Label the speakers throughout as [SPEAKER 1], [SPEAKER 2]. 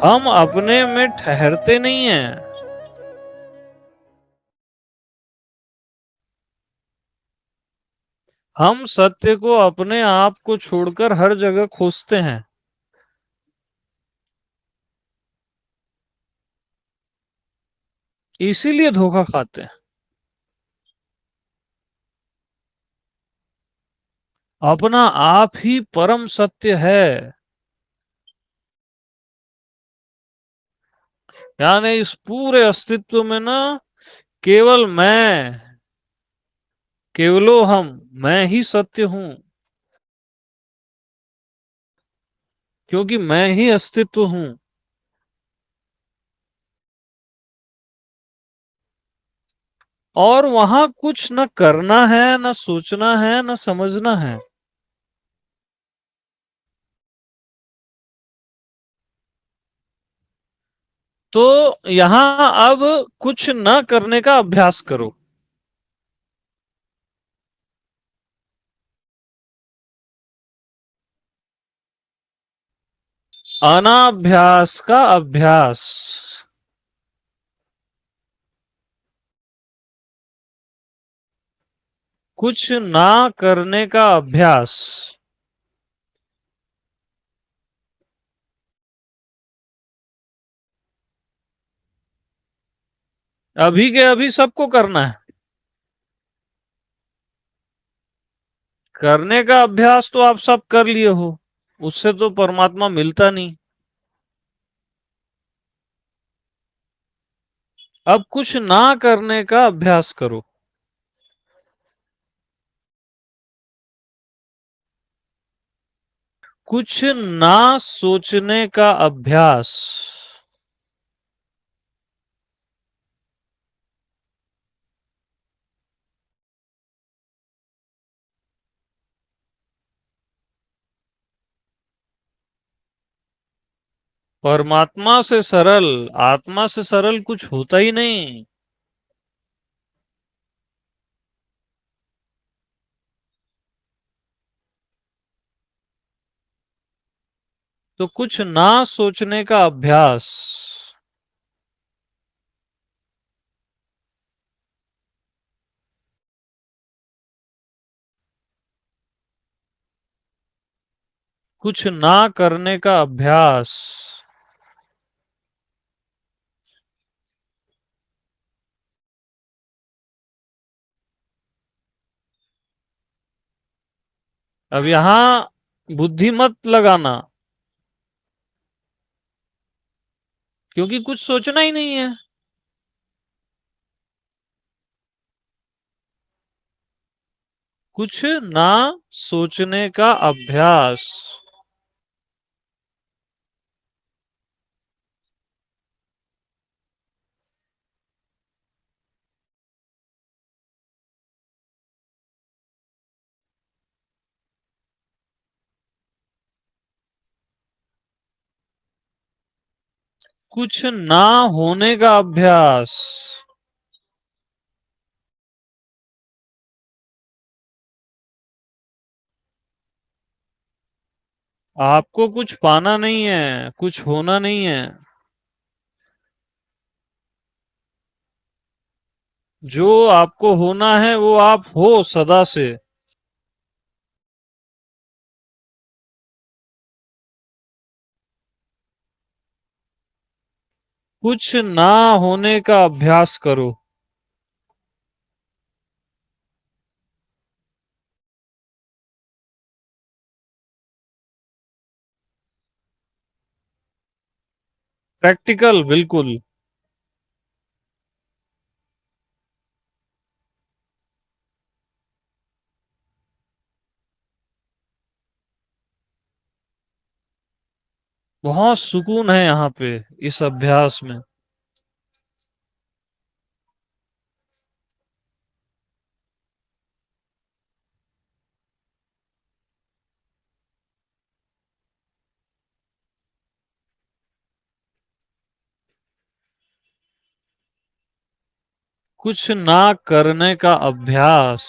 [SPEAKER 1] हम अपने में ठहरते नहीं हैं। हम सत्य को अपने आप को छोड़कर हर जगह खोजते हैं। इसीलिए धोखा खाते हैं। अपना आप ही परम सत्य है। यानी इस पूरे अस्तित्व में ना केवल मैं, केवलो हम, मैं ही सत्य हूँ। क्योंकि मैं ही अस्तित्व हूँ। और वहां कुछ न करना है, न सोचना है, न समझना है। तो यहां अब कुछ न करने का अभ्यास करो। अनाभ्यास का अभ्यास। कुछ ना करने का अभ्यास। अभी के अभी सबको करना है। करने का अभ्यास तो आप सब कर लिए हो। उससे तो परमात्मा मिलता नहीं। अब कुछ ना करने का अभ्यास करो। कुछ ना सोचने का अभ्यास। परमात्मा से सरल, आत्मा से सरल कुछ होता ही नहीं। तो कुछ ना सोचने का अभ्यास। कुछ ना करने का अभ्यास। अब यहां बुद्धि मत लगाना। क्योंकि कुछ सोचना ही नहीं है। कुछ ना सोचने का अभ्यास। कुछ ना होने का अभ्यास। आपको कुछ पाना नहीं है, कुछ होना नहीं है। जो आपको होना है वो आप हो सदा से। कुछ ना होने का अभ्यास करो। प्रैक्टिकल बिल्कुल। बहुत सुकून है यहाँ पे इस अभ्यास में। कुछ ना करने का अभ्यास।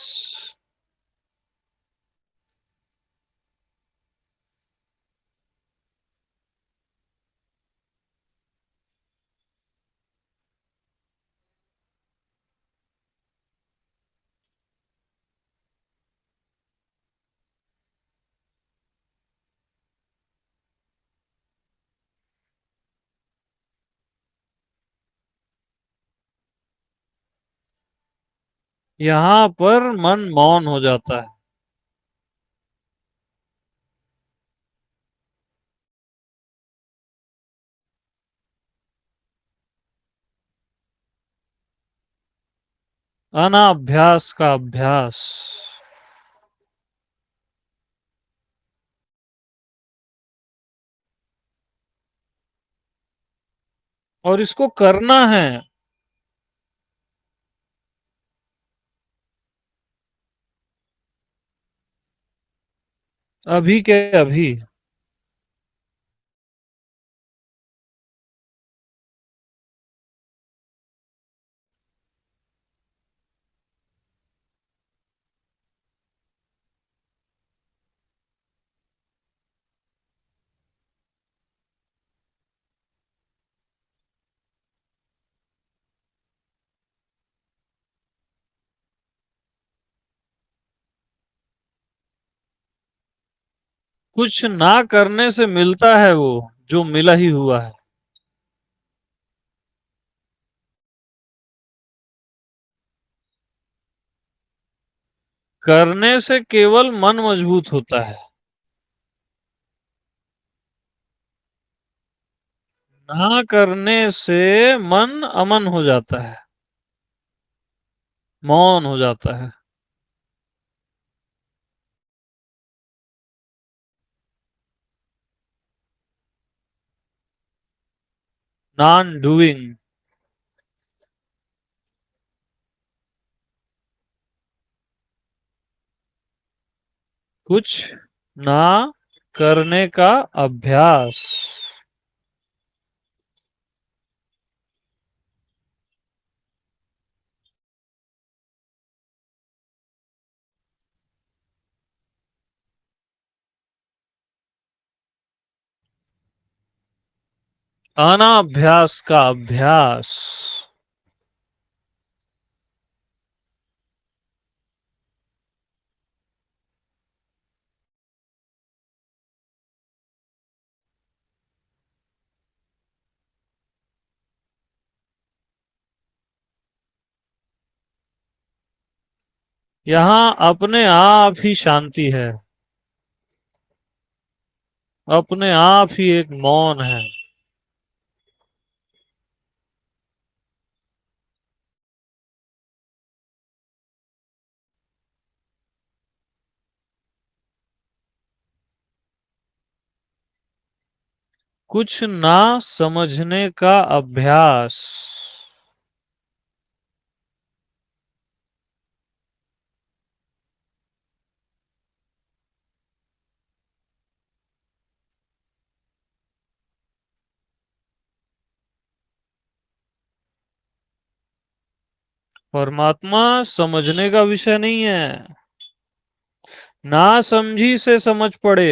[SPEAKER 1] यहाँ पर मन मौन हो जाता है। अनाभ्यास का अभ्यास। और इसको करना है। अभी के अभी। कुछ ना करने से मिलता है वो जो मिला ही हुआ है। करने से केवल मन मजबूत होता है। ना करने से मन अमन हो जाता है, मौन हो जाता है। Non doing. कुछ ना करने का अभ्यास। अनाभ्यास का अभ्यास। यहाँ अपने आप ही शांति है, अपने आप ही एक मौन है। कुछ ना समझने का अभ्यास। परमात्मा समझने का विषय नहीं है, ना समझी से समझ पड़े।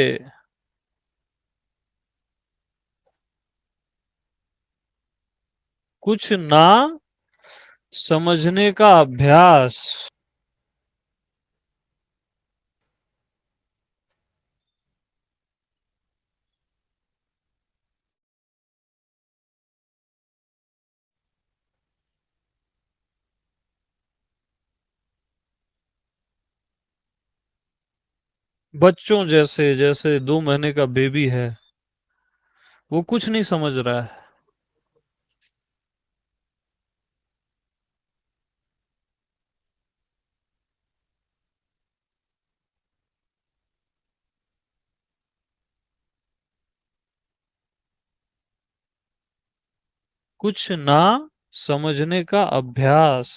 [SPEAKER 1] कुछ ना समझने का अभ्यास। बच्चों जैसे, जैसे 2 महीने का बेबी है, वो कुछ नहीं समझ रहा है। कुछ ना समझने का अभ्यास।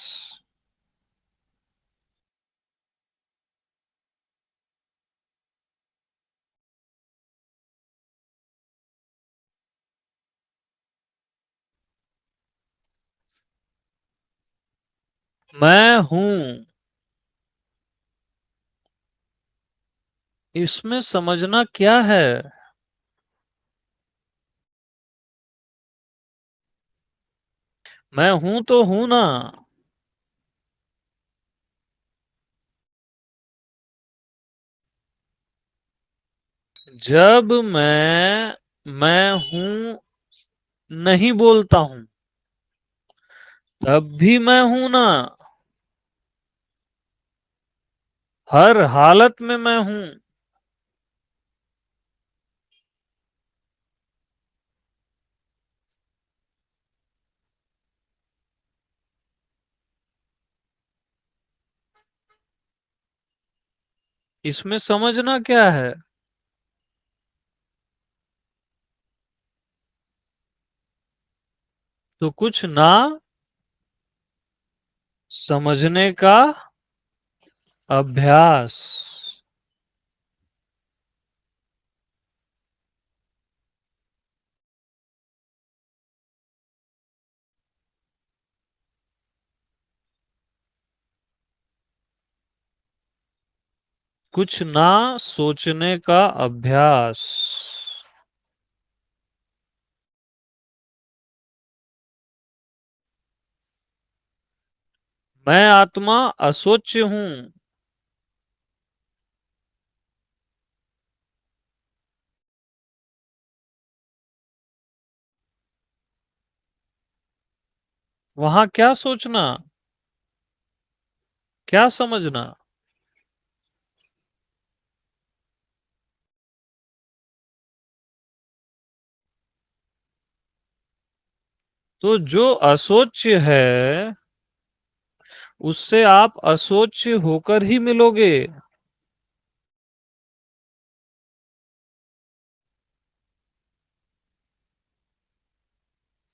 [SPEAKER 1] मैं हूं। इसमें समझना क्या है? मैं हूं तो हूं ना। जब मैं हूं नहीं बोलता हूं, तब भी मैं हूं ना। हर हालत में मैं हूं। इसमें समझना क्या है? तो कुछ ना समझने का अभ्यास। कुछ ना सोचने का अभ्यास। मैं आत्मा असोच्य हूं। वहां क्या सोचना, क्या समझना? तो जो असोच्य है उससे आप असोच्य होकर ही मिलोगे।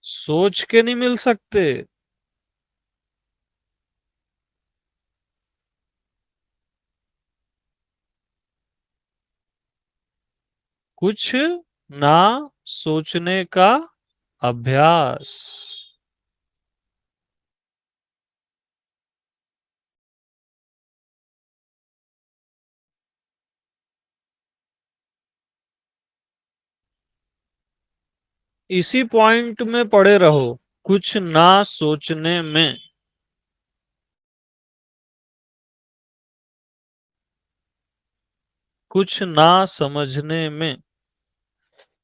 [SPEAKER 1] सोच के नहीं मिल सकते। कुछ ना सोचने का अभ्यास। इसी पॉइंट में पड़े रहो, कुछ ना सोचने में। कुछ ना समझने में।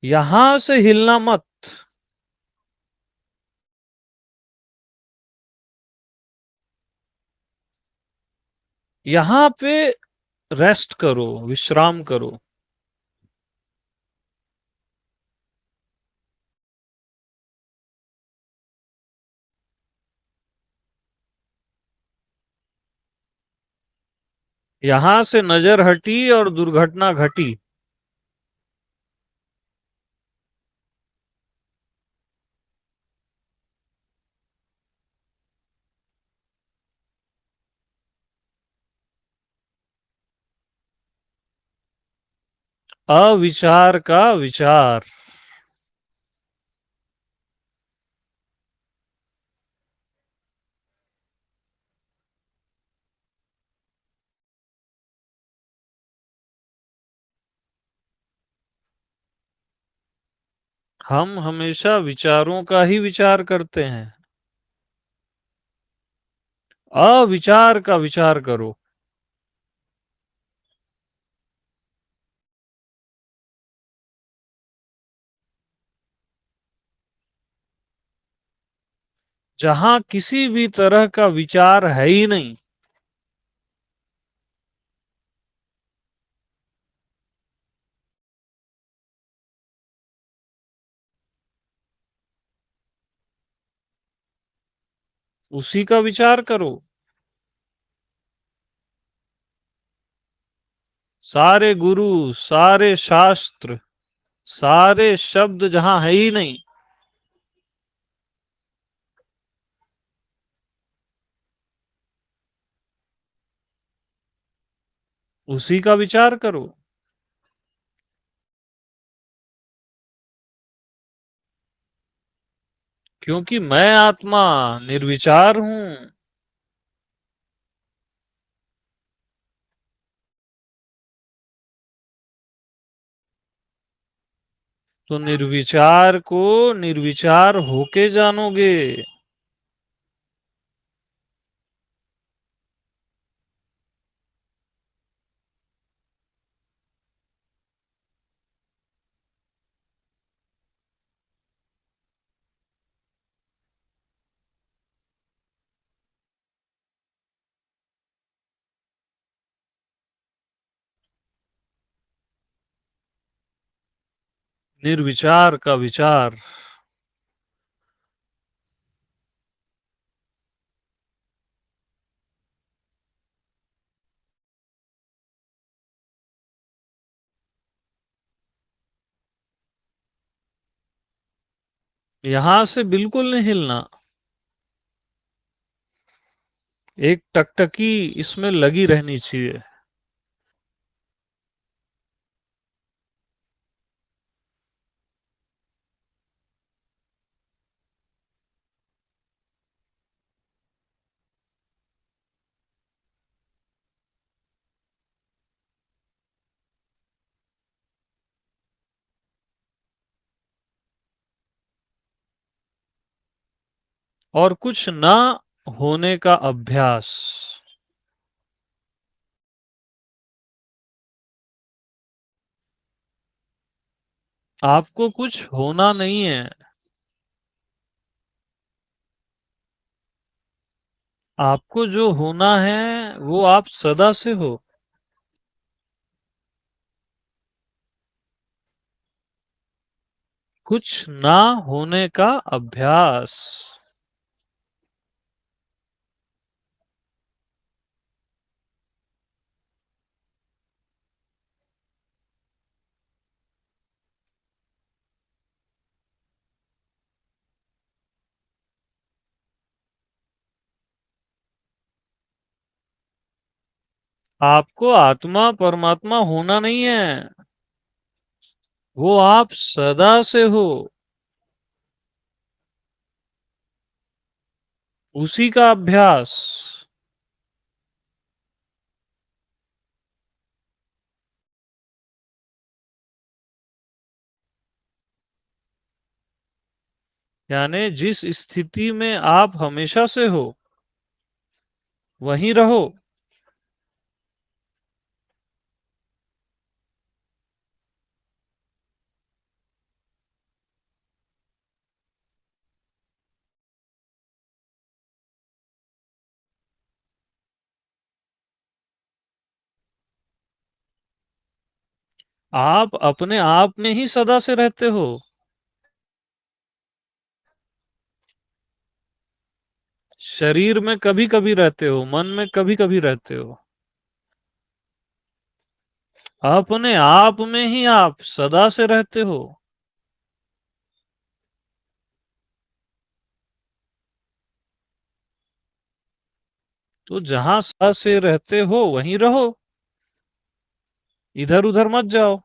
[SPEAKER 1] यहां से हिलना मत। यहां पे रेस्ट करो, विश्राम करो। यहां से नजर हटी और दुर्घटना घटी। अविचार का विचार। हम हमेशा विचारों का ही विचार करते हैं। अविचार का विचार करो। जहां किसी भी तरह का विचार है ही नहीं, उसी का विचार करो। सारे गुरु, सारे शास्त्र, सारे शब्द जहां है ही नहीं, उसी का विचार करो। क्योंकि मैं आत्मा निर्विचार हूं। तो निर्विचार को निर्विचार होके जानोगे। निर्विचार का विचार। यहां से बिल्कुल नहीं हिलना। एक टकटकी इसमें लगी रहनी चाहिए। और कुछ ना होने का अभ्यास। आपको कुछ होना नहीं है। आपको जो होना है वो आप सदा से हो। कुछ ना होने का अभ्यास। आपको आत्मा परमात्मा होना नहीं है। वो आप सदा से हो। उसी का अभ्यास। यानी जिस स्थिति में आप हमेशा से हो वहीं रहो। आप अपने आप में ही सदा से रहते हो। शरीर में कभी कभी रहते हो, मन में कभी कभी रहते हो। अपने आप में ही आप सदा से रहते हो। तो जहां सदा से रहते हो वहीं रहो। इधर उधर मत जाओ।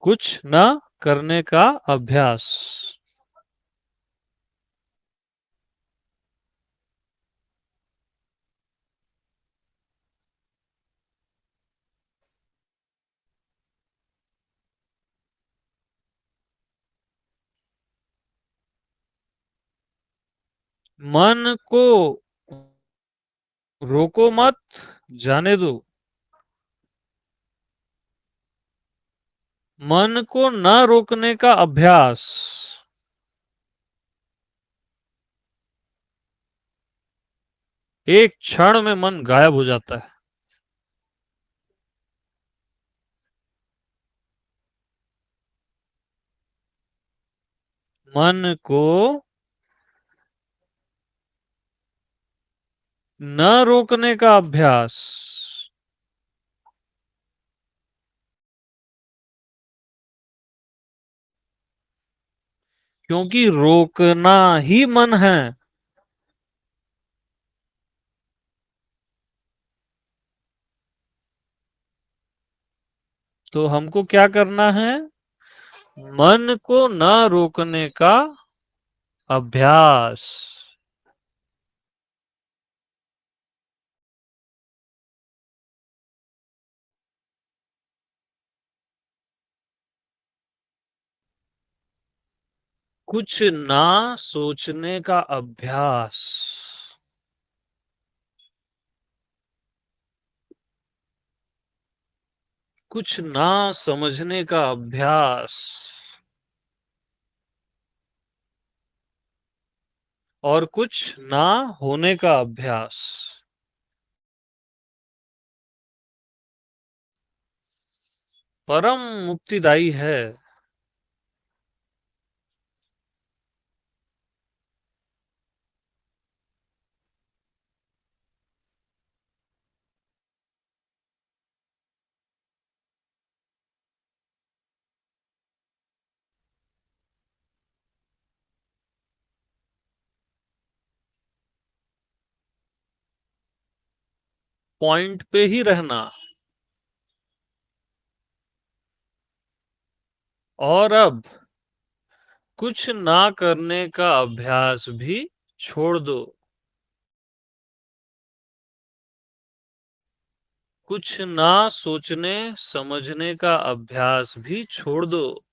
[SPEAKER 1] कुछ न करने का अभ्यास। मन को रोको मत, जाने दो। मन को न रोकने का अभ्यास। एक क्षण में मन गायब हो जाता है। मन को न रोकने का अभ्यास। क्योंकि रोकना ही मन है। तो हमको क्या करना है? मन को न रोकने का अभ्यास। कुछ ना सोचने का अभ्यास। कुछ ना समझने का अभ्यास और कुछ ना होने का अभ्यास। परम मुक्तिदायी है। पॉइंट पे ही रहना। और अब कुछ ना करने का अभ्यास भी छोड़ दो। कुछ ना सोचने समझने का अभ्यास भी छोड़ दो।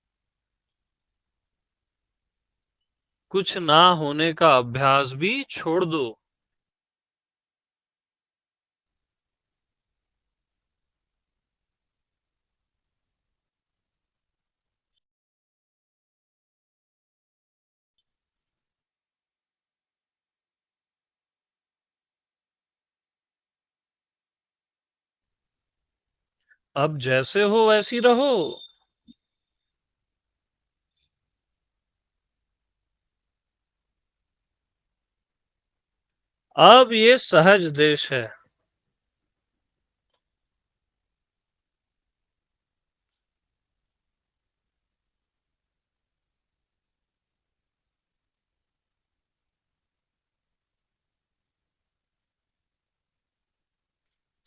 [SPEAKER 1] कुछ ना होने का अभ्यास भी छोड़ दो। अब जैसे हो वैसी रहो। अब ये सहज देश है।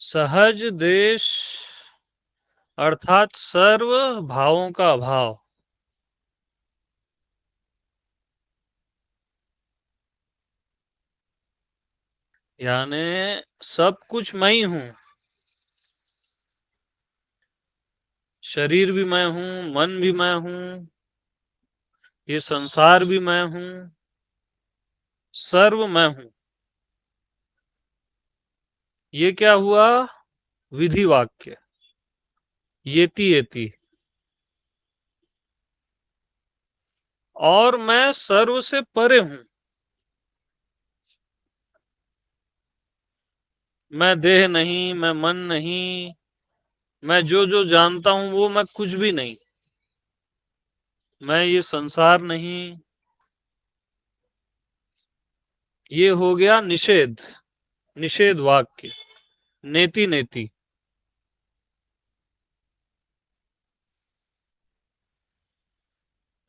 [SPEAKER 1] सहज देश अर्थात सर्व भावों का अभाव। यानी सब कुछ मैं ही हूँ। शरीर भी मैं हूँ, मन भी मैं हूँ, ये संसार भी मैं हूँ, सर्व मैं हूँ। ये क्या हुआ? विधि वाक्य। येति येति। और मैं सर्व से परे हूँ। मैं देह नहीं, मैं मन नहीं, मैं जो जो जानता हूँ वो मैं कुछ भी नहीं। मैं ये संसार नहीं। ये हो गया निषेध। निषेध वाक्य। नेति नेति।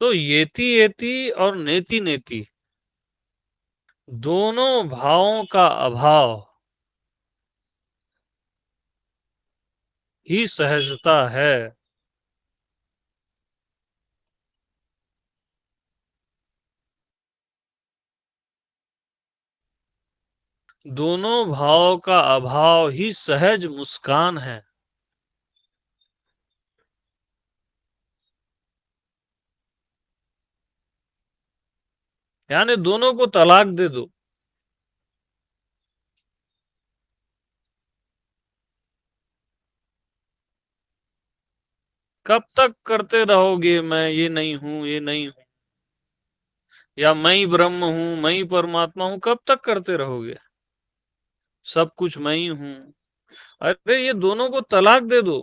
[SPEAKER 1] तो येति येति और नेति नेति दोनों भावों का अभाव ही सहजता है। दोनों भाव का अभाव ही सहज मुस्कान है। यानी दोनों को तलाक दे दो। कब तक करते रहोगे मैं ये नहीं हूं, ये नहीं हूं, या मैं ही ब्रह्म हूं, मैं ही परमात्मा हूं, कब तक करते रहोगे? सब कुछ मैं ही हूं। अरे ये दोनों को तलाक दे दो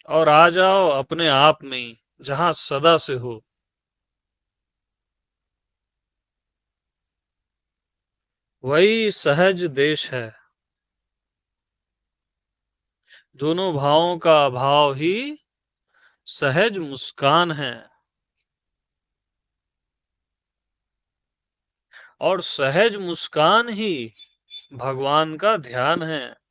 [SPEAKER 1] और आ जाओ अपने आप में ही, जहां सदा से हो। वही सहज देश है। दोनों भावों का अभाव ही सहज मुस्कान है। और सहज मुस्कान ही भगवान का ध्यान है।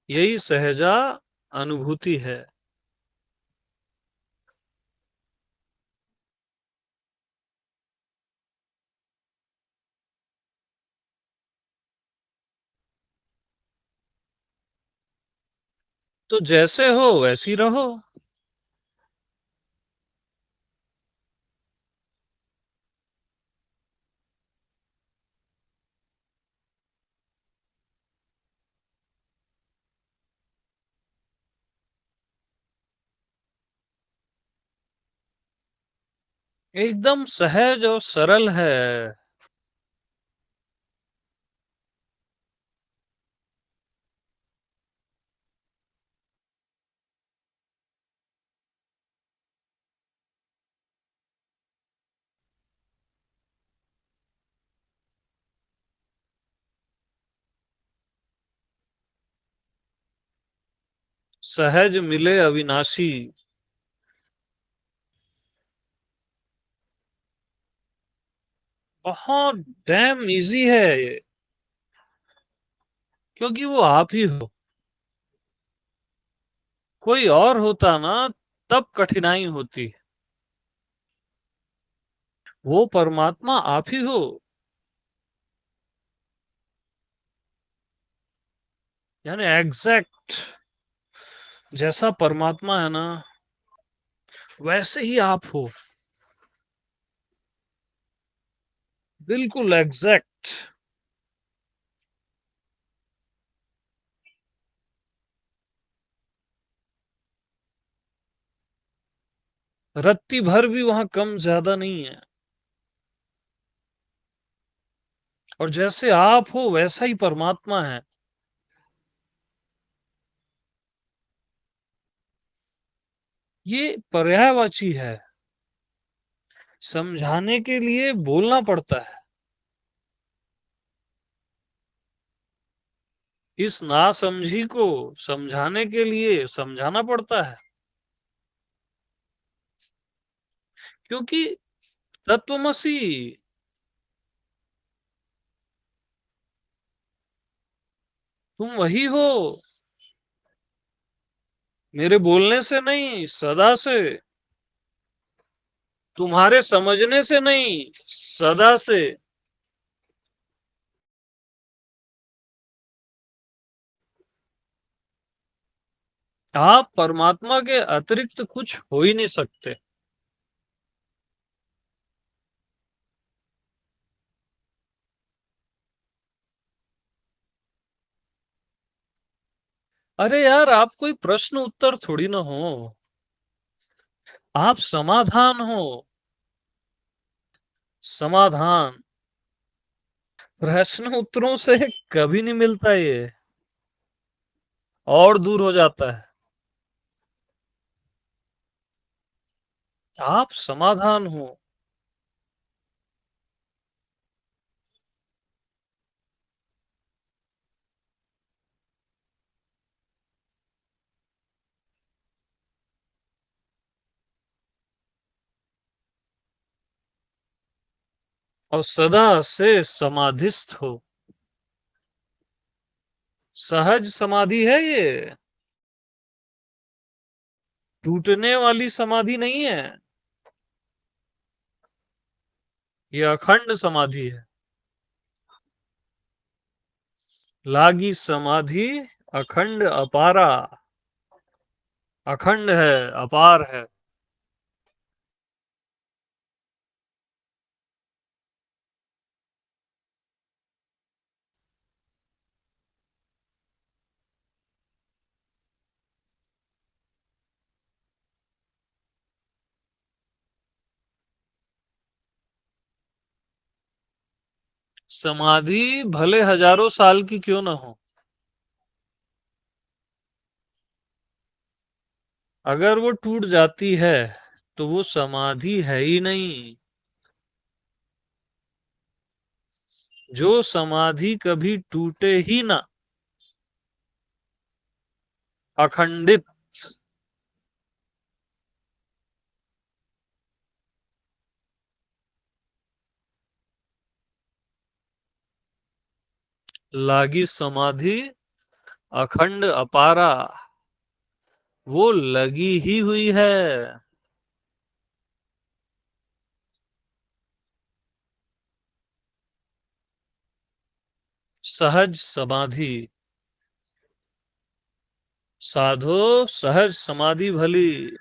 [SPEAKER 1] यही सहजा अनुभूति है। तो जैसे हो वैसी रहो। एकदम सहज और सरल है। सहज मिले अविनाशी। बहुत डैम इजी है ये, क्योंकि वो आप ही हो। कोई और होता ना, तब कठिनाई होती। वो परमात्मा आप ही हो। यानी एग्जैक्ट जैसा परमात्मा है ना, वैसे ही आप हो। बिल्कुल एग्जैक्ट। रत्ती भर भी वहां कम ज्यादा नहीं है। और जैसे आप हो वैसा ही परमात्मा है। ये पर्यायवाची है। समझाने के लिए बोलना पड़ता है। इस नासमझी को समझाने के लिए समझाना पड़ता है। क्योंकि तत्वमसी, तुम वही हो। मेरे बोलने से नहीं, सदा से। तुम्हारे समझने से नहीं, सदा से। आप परमात्मा के अतिरिक्त कुछ हो ही नहीं सकते। अरे यार, आप कोई प्रश्न उत्तर थोड़ी ना हो। आप समाधान हो। समाधान। प्रश्न उत्तरों से कभी नहीं मिलता ये। और दूर हो जाता है। आप समाधान हो। और सदा से समाधिस्थ हो। सहज समाधि है ये। टूटने वाली समाधि नहीं है। ये अखंड समाधि है। लागी समाधि अखंड अपारा। अखंड है, अपार है। समाधि भले हजारों साल की क्यों ना हो, अगर वो टूट जाती है तो वो समाधि है ही नहीं। जो समाधि कभी टूटे ही ना, अखंडित। लागी समाधि अखंड अपारा। वो लगी ही हुई है। सहज समाधि। साधो सहज समाधि भली।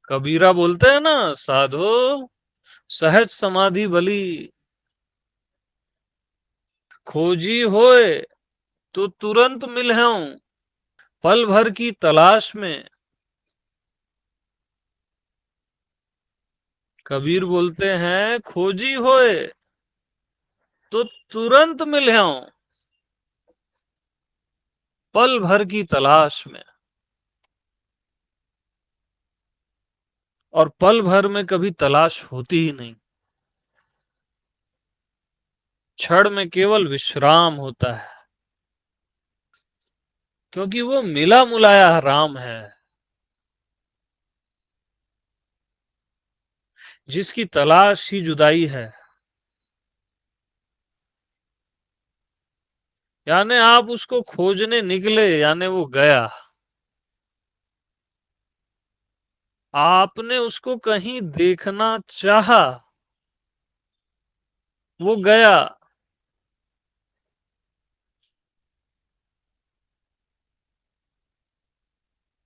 [SPEAKER 1] कबीरा बोलते हैं ना, साधो सहज समाधि भली। खोजी होए तो तुरंत मिलहूं, पल भर की तलाश में। कबीर बोलते हैं, खोजी होए तो तुरंत मिलहूं, पल भर की तलाश में। और पल भर में कभी तलाश होती ही नहीं। क्षण में केवल विश्राम होता है, क्योंकि वो मिला मुलाया राम है, जिसकी तलाश ही जुदाई है। यानी आप उसको खोजने निकले, यानी वो गया। आपने उसको कहीं देखना चाहा, वो गया।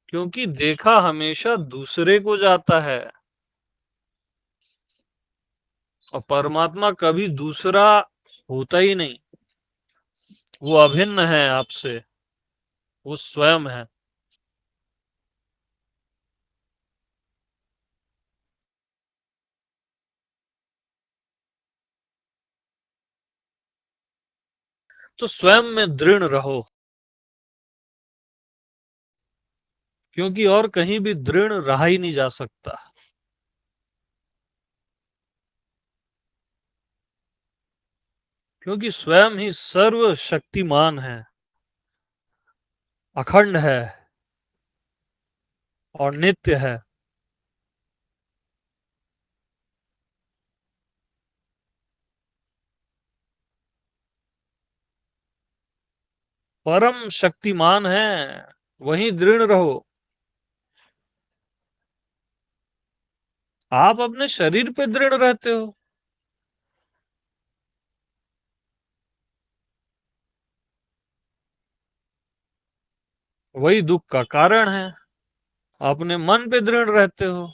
[SPEAKER 1] क्योंकि देखा हमेशा दूसरे को जाता है, और परमात्मा कभी दूसरा होता ही नहीं। वो अभिन्न है आपसे, वो स्वयं है। तो स्वयं में दृढ़ रहो, क्योंकि और कहीं भी दृढ़ रहा ही नहीं जा सकता। क्योंकि स्वयं ही सर्वशक्तिमान है, अखंड है और नित्य है। परम शक्तिमान है, वहीं दृढ़ रहो। आप अपने शरीर पे दृढ़ रहते हो, वही दुख का कारण है। अपने मन पे दृढ़ रहते हो,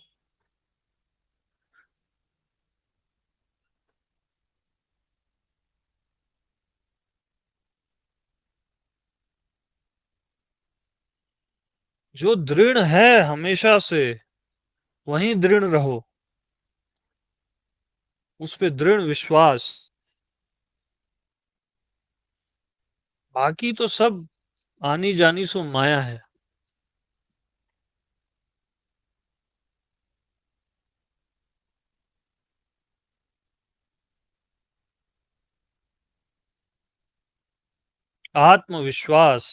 [SPEAKER 1] जो दृढ़ है हमेशा से, वहीं दृढ़ रहो। उस पे दृढ़ विश्वास। बाकी तो सब आनी जानी सो माया है। आत्मविश्वास।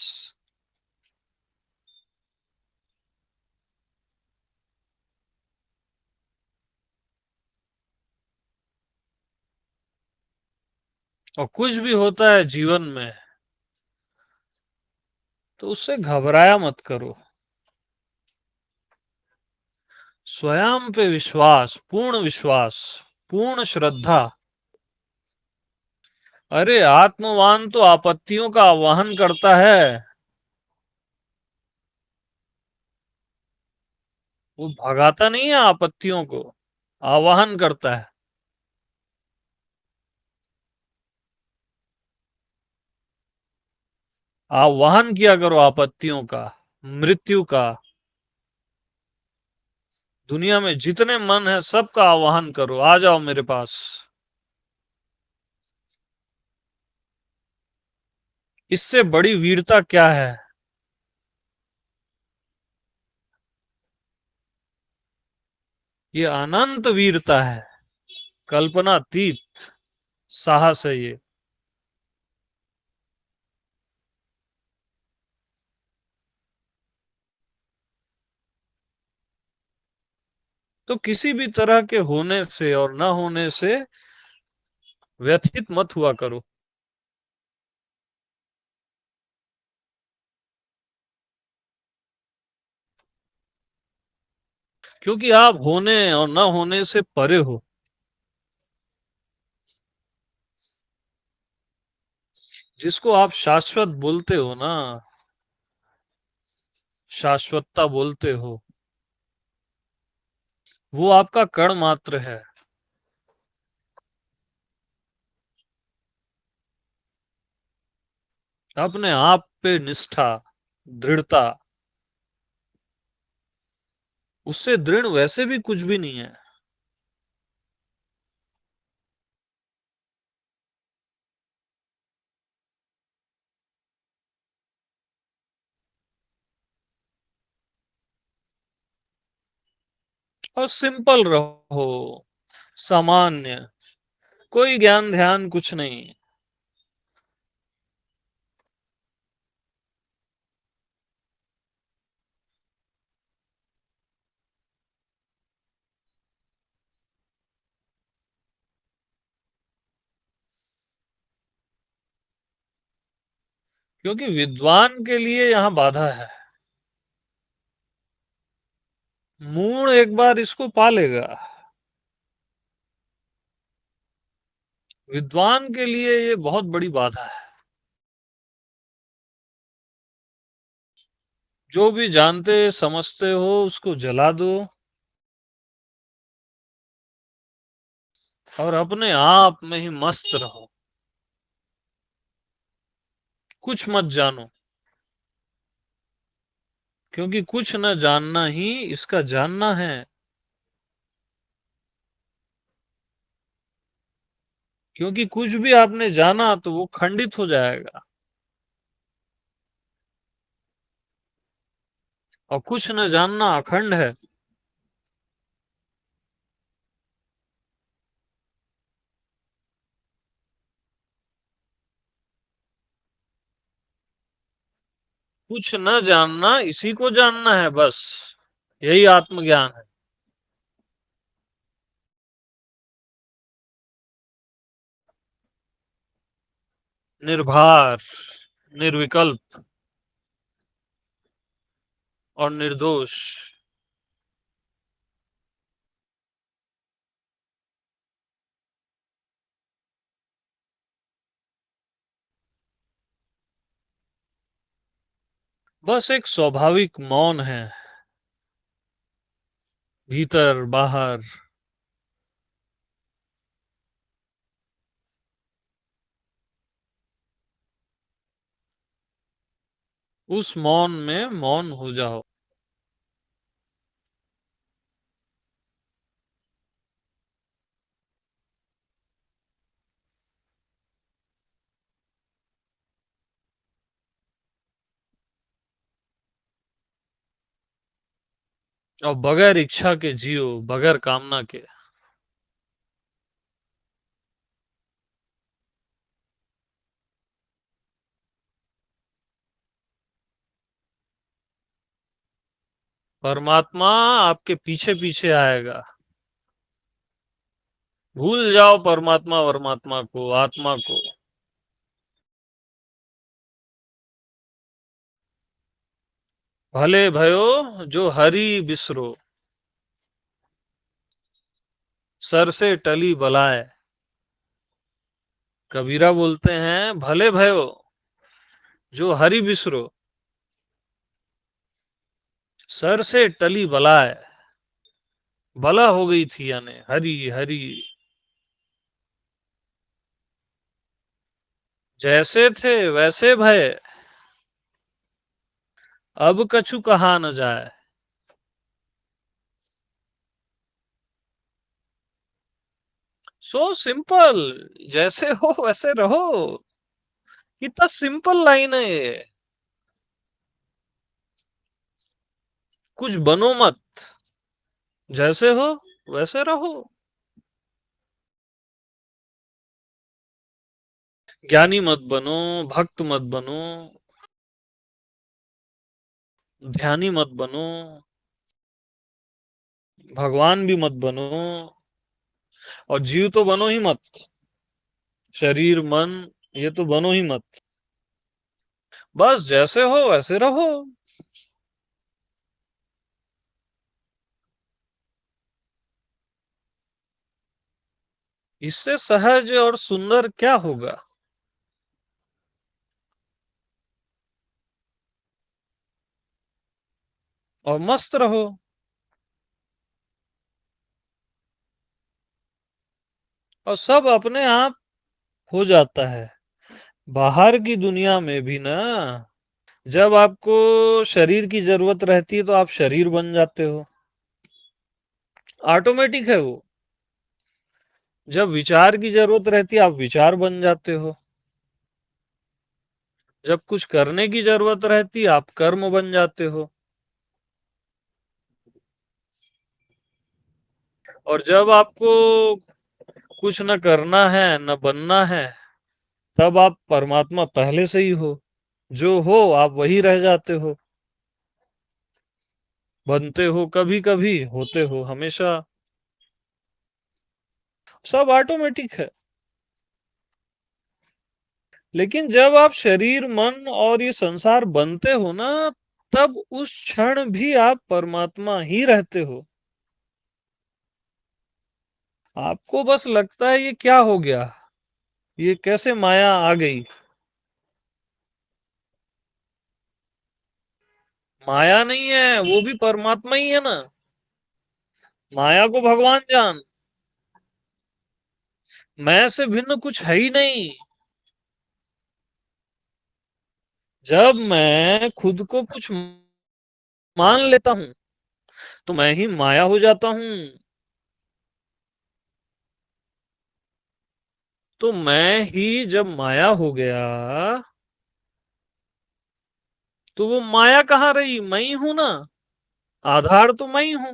[SPEAKER 1] और कुछ भी होता है जीवन में, तो उससे घबराया मत करो। स्वयं पे विश्वास, पूर्ण श्रद्धा। अरे आत्मवान तो आपत्तियों का आवाहन करता है। वो भगाता नहीं है आपत्तियों को, आवाहन करता है। आवाहन किया करो आपत्तियों का, मृत्यु का। दुनिया में जितने मन है सबका आवाहन करो, आ जाओ मेरे पास। इससे बड़ी वीरता क्या है। ये अनंत वीरता है, कल्पनातीत साहस है ये। तो किसी भी तरह के होने से और न होने से व्यथित मत हुआ करो। क्योंकि आप होने और न होने से परे हो। जिसको आप शाश्वत बोलते हो ना, शाश्वतता बोलते हो, वो आपका कण मात्र है। अपने आप पे निष्ठा, दृढ़ता, उससे दृढ़ वैसे भी कुछ भी नहीं है। और सिंपल रहो, सामान्य, कोई ज्ञान ध्यान कुछ नहीं। क्योंकि विद्वान के लिए यहाँ बाधा है। मूण एक बार इसको पा लेगा। विद्वान के लिए ये बहुत बड़ी बाधा है। जो भी जानते समझते हो उसको जला दो और अपने आप में ही मस्त रहो। कुछ मत जानो, क्योंकि कुछ न जानना ही इसका जानना है। क्योंकि कुछ भी आपने जाना तो वो खंडित हो जाएगा, और कुछ न जानना अखंड है। कुछ न जानना इसी को जानना है, बस यही आत्मज्ञान है। निर्भार, निर्विकल्प और निर्दोष। बस एक स्वाभाविक मौन है, भीतर बाहर। उस मौन में मौन हो जाओ। और बगैर इच्छा के जियो, बगैर कामना के। परमात्मा आपके पीछे पीछे आएगा। भूल जाओ परमात्मा परमात्मा को, आत्मा को। भले भयो जो हरि बिसरो, सर से टली बलाए। कबीरा बोलते हैं, भले भयो जो हरि बिसरो, सर से टली बलाए। बला हो गई थी, यानी हरि हरि। जैसे थे वैसे भय, अब कछु कहा न जाए। सो सिंपल, जैसे हो वैसे रहो। कितना सिंपल लाइन है ये। कुछ बनो मत, जैसे हो वैसे रहो। ज्ञानी मत बनो, भक्त मत बनो, ध्यानी मत बनो, भगवान भी मत बनो, और जीव तो बनो ही मत। शरीर मन ये तो बनो ही मत। बस जैसे हो वैसे रहो। इससे सहज और सुंदर क्या होगा। और मस्त रहो। और सब अपने आप हो जाता है। बाहर की दुनिया में भी ना, जब आपको शरीर की जरूरत रहती है तो आप शरीर बन जाते हो, ऑटोमेटिक है वो। जब विचार की जरूरत रहती है आप विचार बन जाते हो, जब कुछ करने की जरूरत रहती है आप कर्म बन जाते हो, और जब आपको कुछ न करना है न बनना है, तब आप परमात्मा पहले से ही हो। जो हो आप वही रह जाते हो। बनते हो कभी कभी, होते हो हमेशा। सब ऑटोमेटिक है। लेकिन जब आप शरीर मन और ये संसार बनते हो ना, तब उस क्षण भी आप परमात्मा ही रहते हो। आपको बस लगता है ये क्या हो गया, ये कैसे माया आ गई। माया नहीं है, वो भी परमात्मा ही है ना। माया को भगवान जान। मैं से भिन्न कुछ है ही नहीं। जब मैं खुद को कुछ मान लेता हूं तो मैं ही माया हो जाता हूं। तो मैं ही जब माया हो गया, तो वो माया कहाँ रही, मैं ही हूं ना। आधार तो मैं ही हूं।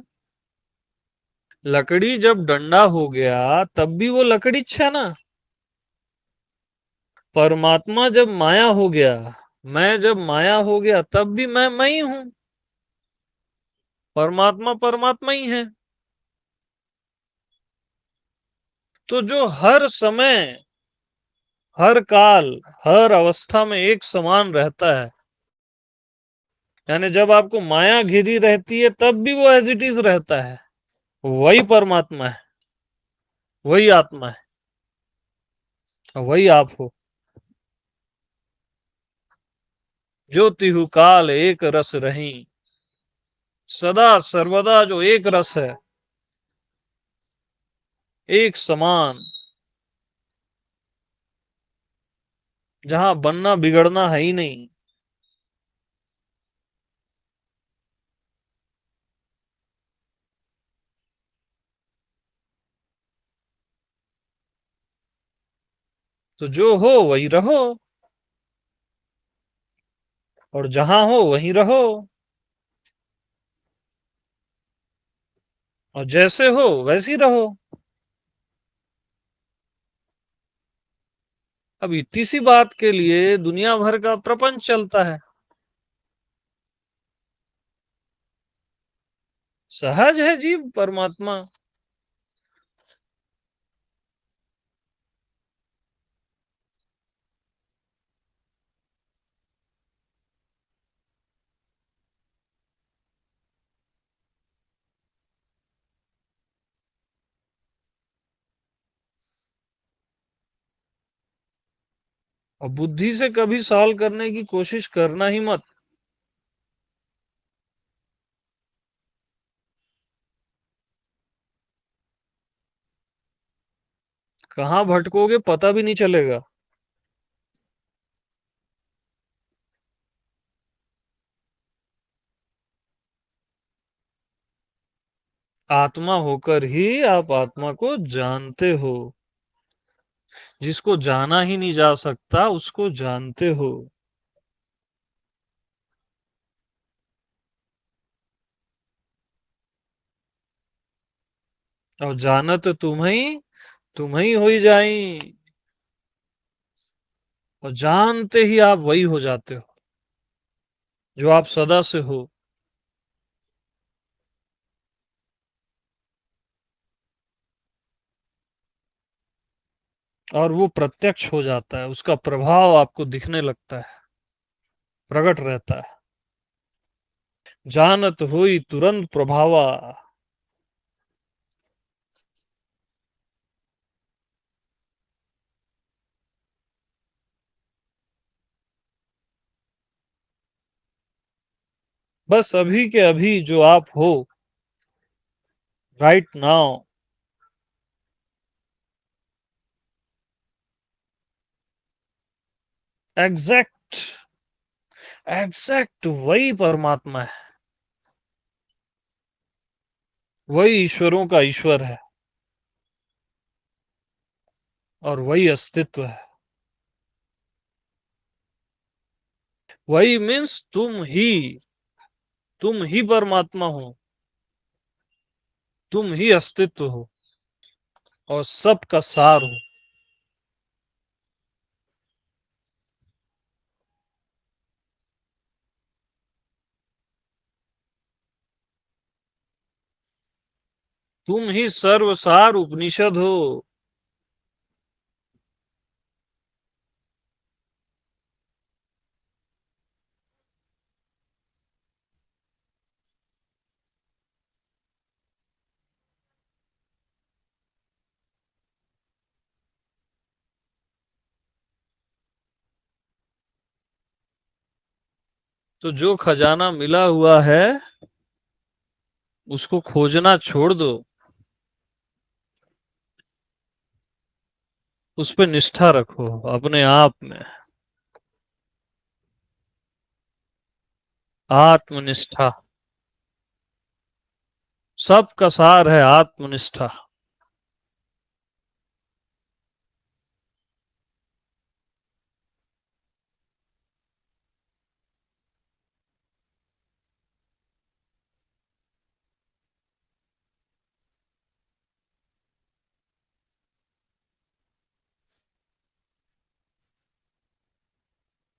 [SPEAKER 1] लकड़ी जब डंडा हो गया तब भी वो लकड़ी है ना। परमात्मा जब माया हो गया, मैं जब माया हो गया, तब भी मैं ही हूं। परमात्मा परमात्मा ही है। तो जो हर समय, हर काल, हर अवस्था में एक समान रहता है, यानी जब आपको माया घिरी रहती है तब भी वो एज इट इज रहता है, वही परमात्मा है, वही आत्मा है, वही आप हो। जो तिहु काल एक रस रही, सदा सर्वदा जो एक रस है, एक समान, जहां बनना बिगड़ना है ही नहीं। तो जो हो वही रहो, और जहां हो वहीं रहो, और जैसे हो वैसी रहो। अब इतनी सी बात के लिए दुनिया भर का प्रपंच चलता है। सहज है जीव परमात्मा। और बुद्धि से कभी सॉल्व करने की कोशिश करना ही मत। कहाँ भटकोगे पता भी नहीं चलेगा। आत्मा होकर ही आप आत्मा को जानते हो। जिसको जाना ही नहीं जा सकता उसको जानते हो। और जानत तुम्हें हो ही जाई। और जानते ही आप वही हो जाते हो जो आप सदा से हो। और वो प्रत्यक्ष हो जाता है, उसका प्रभाव आपको दिखने लगता है, प्रकट रहता है। जानत हुई तुरंत प्रभावा। बस अभी के अभी जो आप हो, राइट नाउ। एग्जैक्ट, एग्जैक्ट वही परमात्मा है, वही ईश्वरों का ईश्वर है, और वही अस्तित्व है। वही मीन्स तुम ही परमात्मा हो, तुम ही अस्तित्व हो, और सबका सार हो। तुम ही सर्वसार उपनिषद हो। तो जो खजाना मिला हुआ है, उसको खोजना छोड़ दो, उस पे निष्ठा रखो अपने आप में। आत्मनिष्ठा, सबका सार है आत्मनिष्ठा।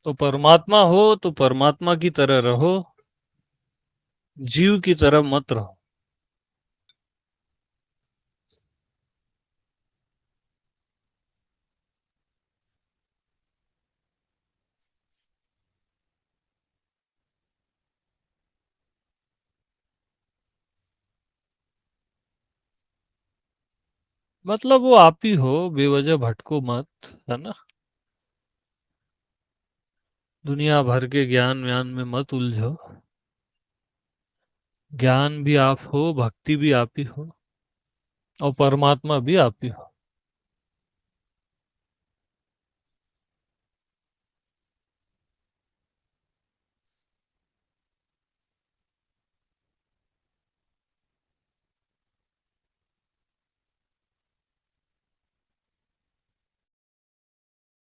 [SPEAKER 1] तो परमात्मा हो तो परमात्मा की तरह रहो, जीव की तरह मत रहो। मतलब वो आप ही हो, बेवजह भटको मत, है ना। दुनिया भर के ज्ञान व्यान में मत उलझो। ज्ञान भी आप हो, भक्ति भी आप ही हो, और परमात्मा भी आप ही हो।